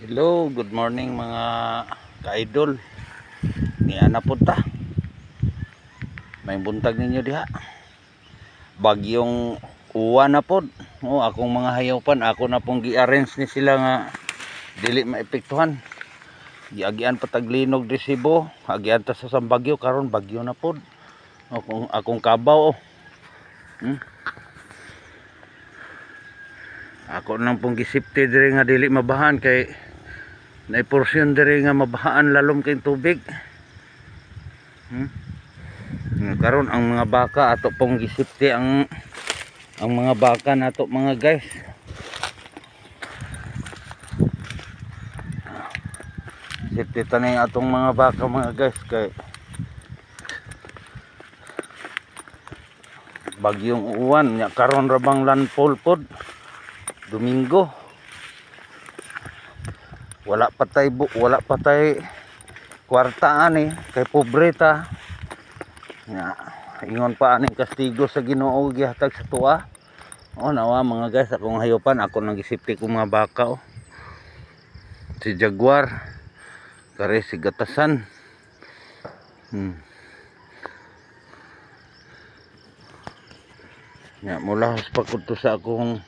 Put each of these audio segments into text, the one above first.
Hello, good morning mga ka-idol. Niya na punta. May buntag ninyo diha. Bagyong uwan na pod. Oh, akong mga hayapan, ako na pong gi-arrange ni sila nga dili maepektuhan. Giagian pataglinog resibo, agian ta sa Bagyo karon bagyo na pod. Akong kabaw. Ako nang pong gisipti diri nga dili mabahan kay naiporsyon diri nga mabahaan lalom kay tubig. Karon ang mga baka ato pong gisipti ang mga baka nato mga guys. Sipti tanay atong mga baka mga guys kay bagyong uwan nya karon rabang landfall pod Domingo. Wala patay kwarta ani kay pobreta. Nya ingon pa aning kastigo sa Ginoo gihatag sa tuwa. Oh nawa mga guys, akong hayopan ako nang gisipti ko mga baka oh. Si Jaguar kare si Gatasan. Nya mula pa ko to sa akong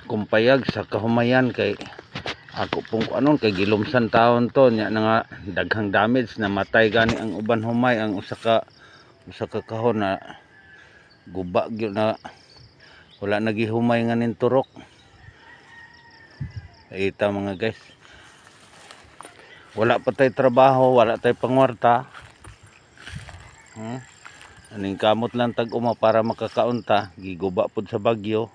kumpayag sa kahumayan kay ako pong anon kay gilumsan taon to nya nga daghang damage na matay gani ang uban humay ang usa ka kahon na guba gyud na wala nagihumay nga nin turok. Ita mga guys, wala pa tay trabaho, wala tay pangwarta. Aning kamot lang tag uma para makakaunta giguba pud sa bagyo.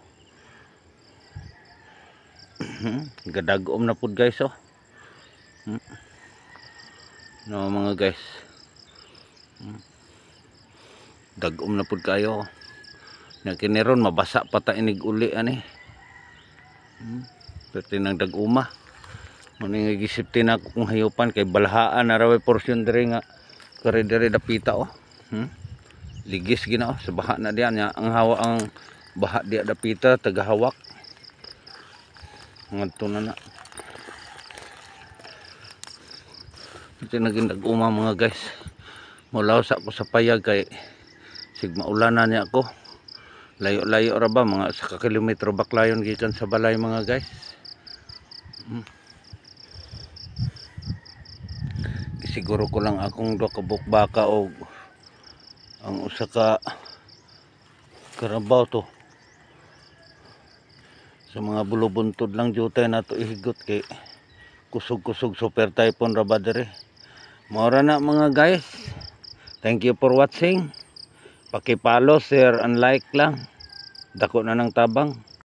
Gadagom na pud guys oh. No mga guys. Dagom na pud kayo. Na kiniron mabasa pa ta inig uli ani. Perti nang daguma. Muni nga gisipti na kung hayupan kay balahaan na raw porsyon diri nga kare diri dapita oh. Ligis gina oh sa baha na diyan nya ang hawa ang baha dia dapita tagahawak. Ngadto na. Ito naging nag-uma mga guys. Mulaw sa ako sa payag kay sig maulanan niya ako. Layo-layo ra ba mga 1 kilometro baklayon gikan sa balay mga guys. Siguro ko lang akong 2 ka bukbaka o ang usa ka karabaw to. Sa mga bulubuntod lang jutay na to ihigot kay kusog-kusog super typhoon ra ba diri. Maura na mga guys. Thank you for watching. Paki-follow, share and like lang. Dako na ng tabang.